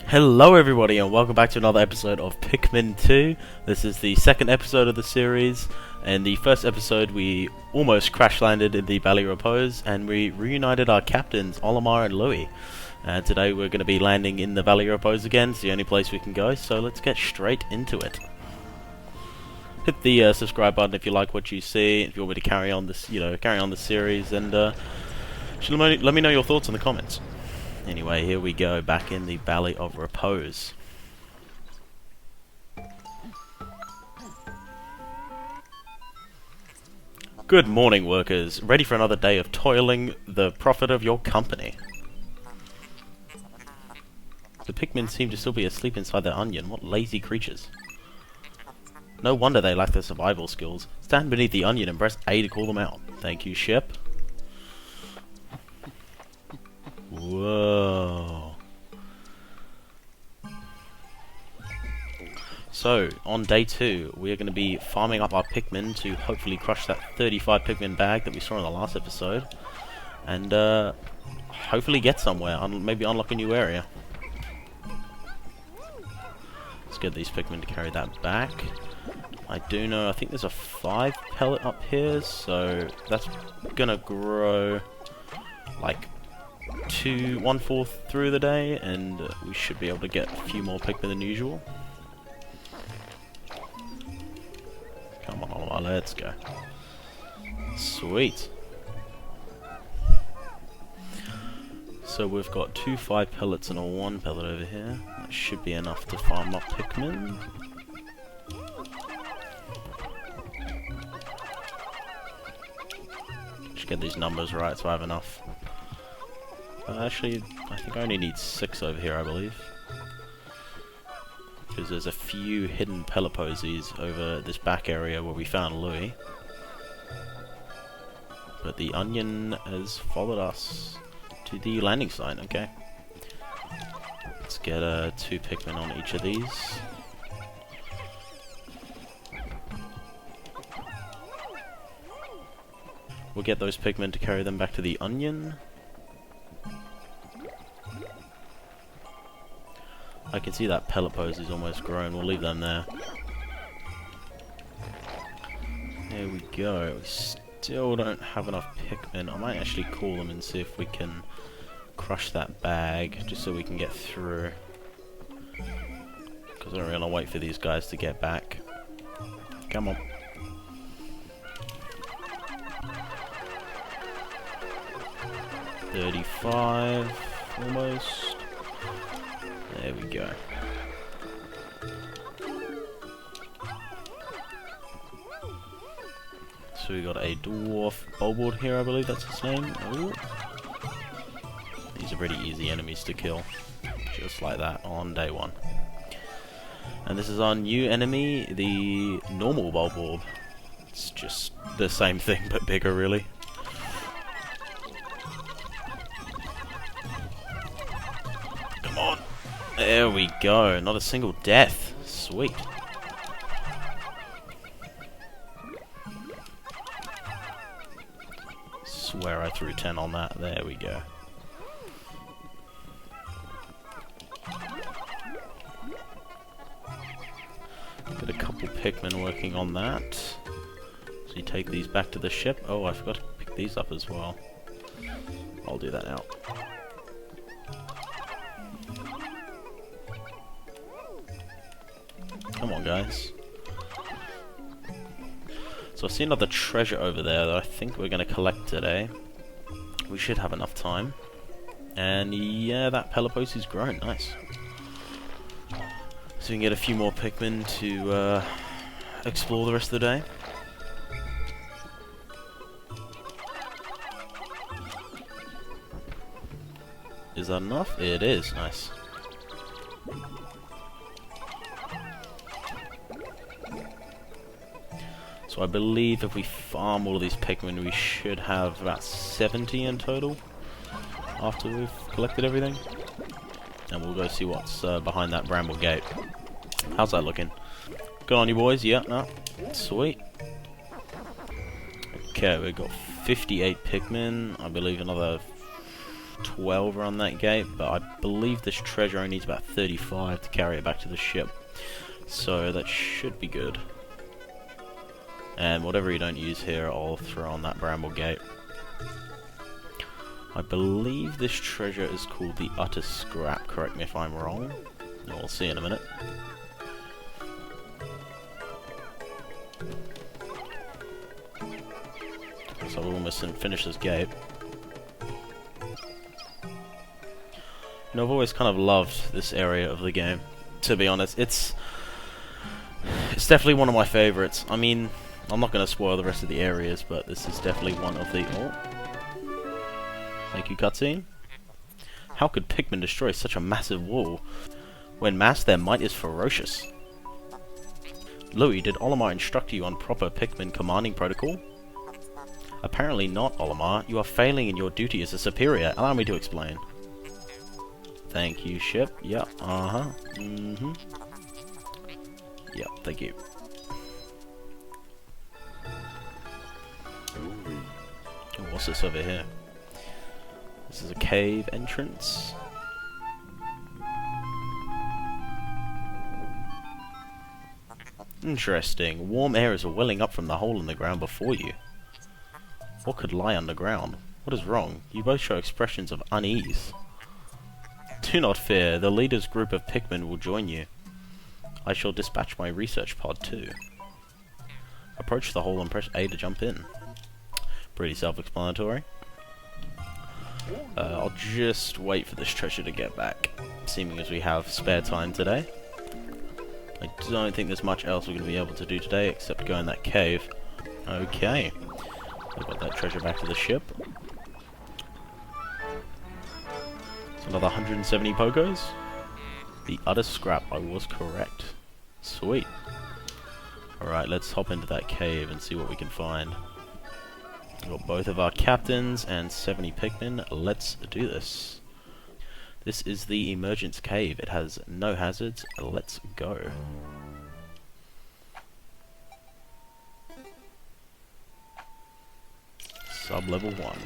Hello everybody and welcome back to another episode of Pikmin 2. This is the second episode of the series. In the first episode we almost crash landed in the Valley Repose and we reunited our captains Olimar and Louis. Today we're going to be landing in the Valley Repose again. It's the only place we can go, so let's get straight into it. Hit the subscribe button if you like what you see, if you want me to carry on this, carry on the series, and let me know your thoughts in the comments. Anyway, here we go, back in the Valley of Repose. Good morning, workers. Ready for another day of toiling, the profit of your company. The Pikmin seem to still be asleep inside their onion. What lazy creatures. No wonder they lack their survival skills. Stand beneath the onion and press A to call them out. Thank you, ship. Whoa. So, on day 2, we are going to be farming up our Pikmin to hopefully crush that 35 Pikmin bag that we saw in the last episode. And, hopefully get somewhere, maybe unlock a new area. Let's get these Pikmin to carry that back. I do know, I think there's a 5 pellet up here, so that's going to grow like 1/4 through the day, and we should be able to get a few more Pikmin than usual. Come on, let's go. Sweet. So we've got 2 5 pellets and a 1 pellet over here. That should be enough to farm up Pikmin. Just get these numbers right so I have enough. Actually, I think I only need 6 over here, I believe. Because there's a few hidden pellet posies over this back area where we found Louis. But the onion has followed us to the landing site, okay. Let's get 2 Pikmin on each of these. We'll get those Pikmin to carry them back to the onion. I can see that pellet pose is almost grown. We'll leave them there. There we go. We still don't have enough Pikmin. I might actually call them and see if we can crush that bag, just so we can get through. Because I don't really want to wait for these guys to get back. Come on. $35, almost. There we go. So we got a dwarf bulbord here, I believe that's his name. Ooh. These are pretty easy enemies to kill, just like that on day 1. And this is our new enemy, the normal bulbord. It's just the same thing but bigger, really. Come on. There we go, not a single death. Sweet. Swear I threw 10 on that. There we go. Got a couple Pikmin working on that. So you take these back to the ship. Oh, I forgot to pick these up as well. I'll do that now. Come on, guys. So I see another treasure over there that I think we're going to collect today. We should have enough time. And yeah, that pellet post is grown. Nice. So we can get a few more Pikmin to explore the rest of the day. Is that enough? It is. Nice. So I believe if we farm all of these Pikmin, we should have about 70 in total after we've collected everything. And we'll go see what's behind that bramble gate. How's that looking? Good on you boys, yeah, no, sweet. Okay, we've got 58 Pikmin, I believe another 12 around that gate, but I believe this treasure only needs about 35 to carry it back to the ship. So that should be good. And whatever you don't use here, I'll throw on that bramble gate. I believe this treasure is called the Utter Scrap, correct me if I'm wrong. We'll see in a minute. So we'll almost finish this gate. And I've always kind of loved this area of the game, to be honest. It's definitely one of my favourites. I mean, I'm not going to spoil the rest of the areas, but this is definitely one of the... Oh. Thank you, cutscene. How could Pikmin destroy such a massive wall? When massed, their might is ferocious. Louis, did Olimar instruct you on proper Pikmin commanding protocol? Apparently not, Olimar. You are failing in your duty as a superior. Allow me to explain. Thank you, ship. Yep, Yep, thank you. Oh, what's this over here? This is a cave entrance. Interesting. Warm air is welling up from the hole in the ground before you. What could lie underground? What is wrong? You both show expressions of unease. Do not fear. The leader's group of Pikmin will join you. I shall dispatch my research pod too. Approach the hole and press A to jump in. Pretty self-explanatory. I'll just wait for this treasure to get back, seeming as we have spare time today. I don't think there's much else we're going to be able to do today except go in that cave. Okay. We've got that treasure back to the ship. It's another 170 Pokos. The Utter Scrap, I was correct. Sweet. Alright, let's hop into that cave and see what we can find. We've got both of our captains and 70 Pikmin. Let's do this. This is the Emergence Cave. It has no hazards. Let's go. Sub-level 1.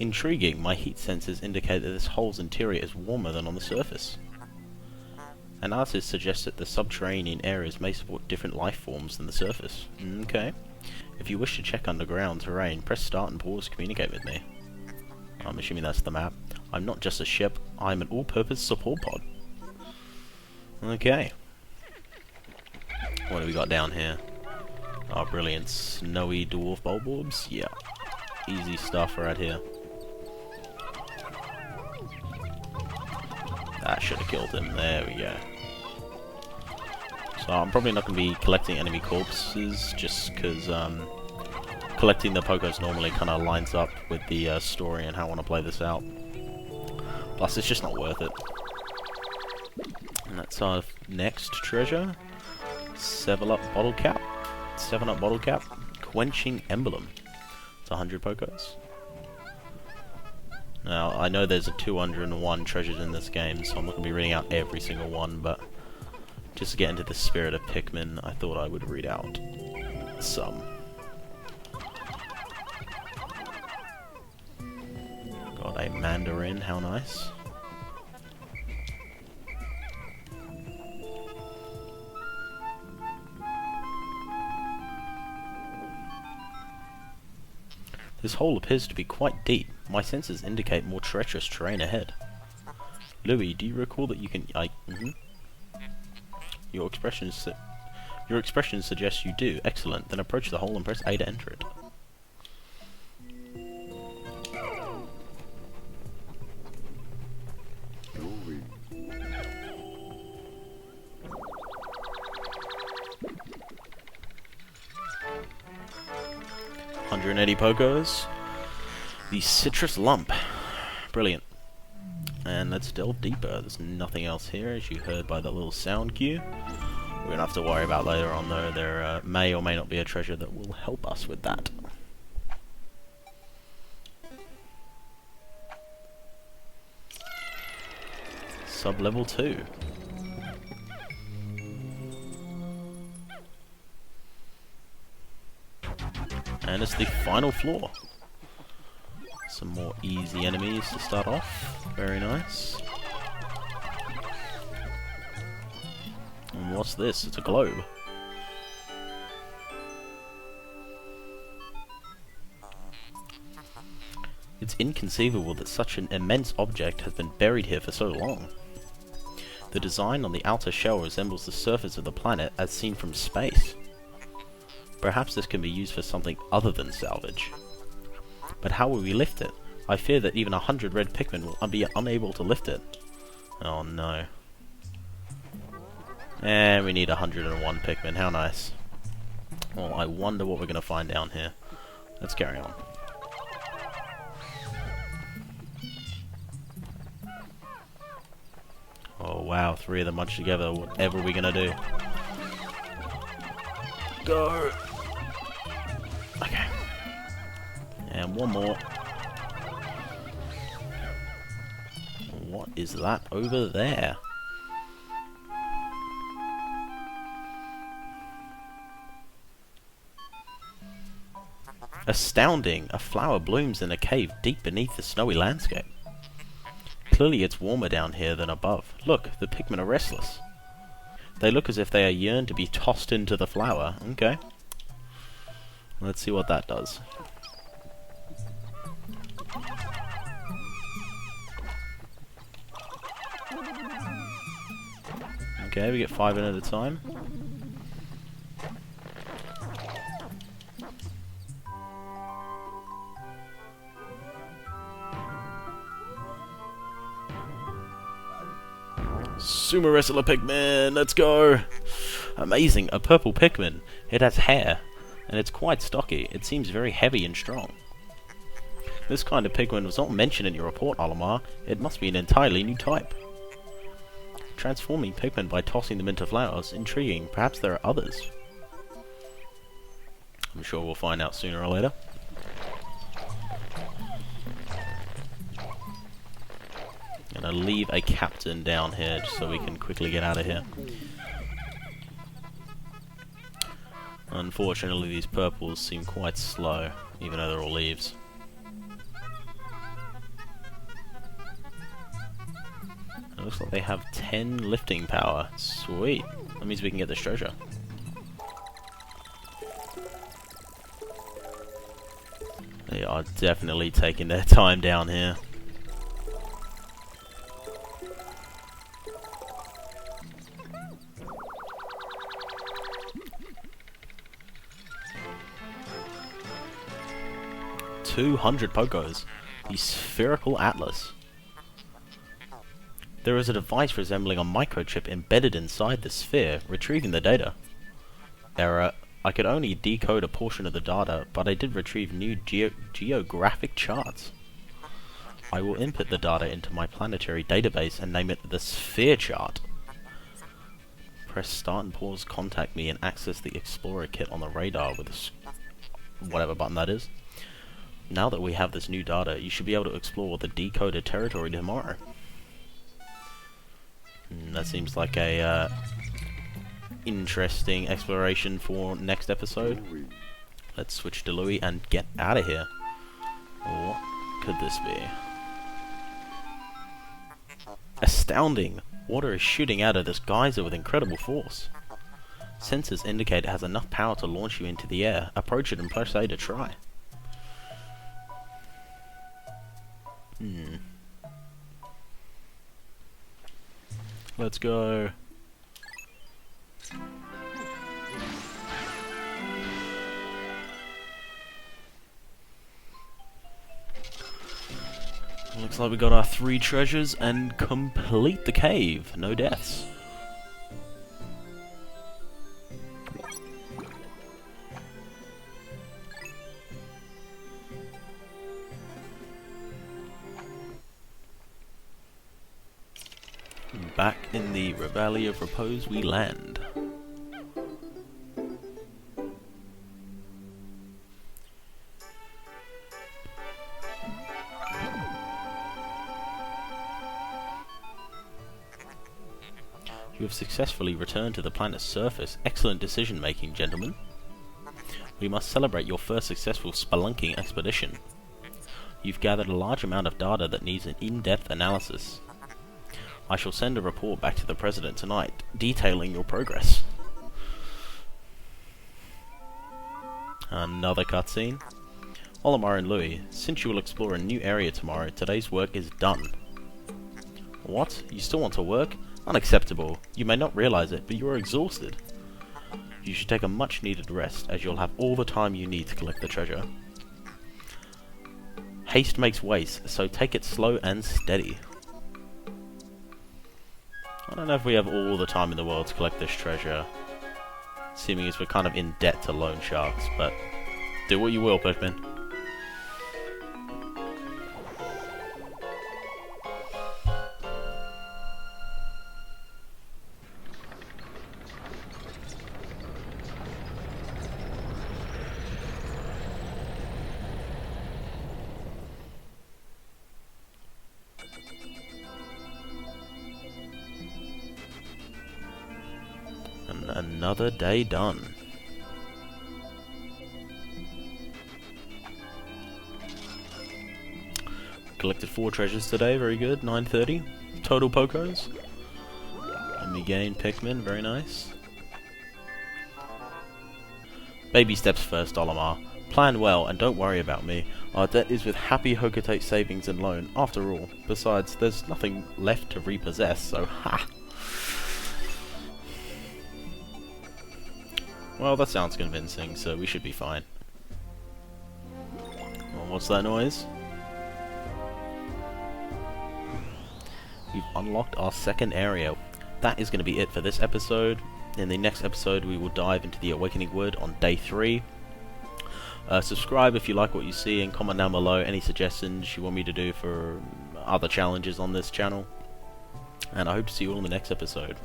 Intriguing, my heat sensors indicate that this hole's interior is warmer than on the surface. Analysis suggests that the subterranean areas may support different life forms than the surface. Okay. If you wish to check underground terrain, press start and pause to communicate with me. I'm assuming that's the map. I'm not just a ship, I'm an all-purpose support pod. Okay. What do we got down here? Oh, brilliant. Snowy dwarf bulborbs? Yeah. Easy stuff right here. That should have killed him. There we go. So I'm probably not going to be collecting enemy corpses, just because collecting the Pokos normally kind of lines up with the story and how I want to play this out. Plus, it's just not worth it. And that's our next treasure. 7-Up Bottle Cap. 7-Up Bottle Cap. Quenching Emblem. It's 100 Pokos. Now, I know there's a 201 treasures in this game, so I'm not going to be reading out every single one, but just to get into the spirit of Pikmin, I thought I would read out some. Got a Mandarin, how nice. This hole appears to be quite deep. My sensors indicate more treacherous terrain ahead. Louis, do you recall that you can... Your expression suggests you do. Excellent. Then approach the hole and press A to enter it. $180 Pokos. The Citrus Lump. Brilliant. And let's delve deeper. There's nothing else here, as you heard by the little sound cue. We're going to have to worry about later on, though. There may or may not be a treasure that will help us with that. Sub-level 2. And it's the final floor. Some more easy enemies to start off. Very nice. And what's this? It's a globe. It's inconceivable that such an immense object has been buried here for so long. The design on the outer shell resembles the surface of the planet as seen from space. Perhaps this can be used for something other than salvage. But how will we lift it? I fear that even 100 red Pikmin will be unable to lift it. Oh no. And we need 101 Pikmin, how nice. Well, I wonder what we're going to find down here. Let's carry on. Oh wow, 3 of them munched together, whatever are we going to do? Go! Okay. And one more. What is that over there? Astounding! A flower blooms in a cave deep beneath the snowy landscape. Clearly it's warmer down here than above. Look, the Pikmin are restless. They look as if they yearn to be tossed into the flower. Okay. Let's see what that does. Okay, we get 5 in at a time. Sumo Wrestler Pikmin, let's go! Amazing, a purple Pikmin. It has hair, and it's quite stocky. It seems very heavy and strong. This kind of Pikmin was not mentioned in your report, Olimar. It must be an entirely new type. Transforming Pikmin by tossing them into flowers. Intriguing. Perhaps there are others. I'm sure we'll find out sooner or later. Gonna leave a captain down here just so we can quickly get out of here. Unfortunately, these purples seem quite slow, even though they're all leaves. It looks like they have 10 lifting power. Sweet. That means we can get this treasure. They are definitely taking their time down here. $200 Pokos. The Spherical Atlas. There is a device resembling a microchip embedded inside the sphere, retrieving the data. Error. I could only decode a portion of the data, but I did retrieve new geographic charts. I will input the data into my planetary database and name it the Sphere Chart. Press start and pause, contact me, and access the Explorer kit on the radar with whatever button that is. Now that we have this new data, you should be able to explore the decoded territory tomorrow. That seems like a interesting exploration for next episode. Let's switch to Louis and get out of here. What could this be? Astounding! Water is shooting out of this geyser with incredible force. Sensors indicate it has enough power to launch you into the air. Approach it and press A to try. Let's go. Looks like we got our 3 treasures and complete the cave. No deaths. Back in the Valley of Repose we land. You have successfully returned to the planet's surface. Excellent decision making, gentlemen. We must celebrate your first successful spelunking expedition. You've gathered a large amount of data that needs an in-depth analysis. I shall send a report back to the President tonight, detailing your progress. Another cutscene. Olimar and Louis, since you will explore a new area tomorrow, today's work is done. What? You still want to work? Unacceptable. You may not realize it, but you are exhausted. You should take a much needed rest, as you'll have all the time you need to collect the treasure. Haste makes waste, so take it slow and steady. I don't know if we have all the time in the world to collect this treasure, seeming as we're kind of in debt to loan sharks, but do what you will, Pikmin. Another day done. Collected 4 treasures today, very good, 930. Total Pokos. And we gained Pikmin, very nice. Baby steps first, Olimar. Plan well and don't worry about me. Our debt is with Happy Hocotate Savings and Loan, after all. Besides, there's nothing left to repossess, so ha! Well, that sounds convincing, so we should be fine. Well, what's that noise? We've unlocked our second area. That is going to be it for this episode. In the next episode, we will dive into the Awakening Wood on day 3. Subscribe if you like what you see, and comment down below any suggestions you want me to do for other challenges on this channel. And I hope to see you all in the next episode.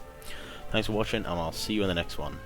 Thanks for watching, and I'll see you in the next one.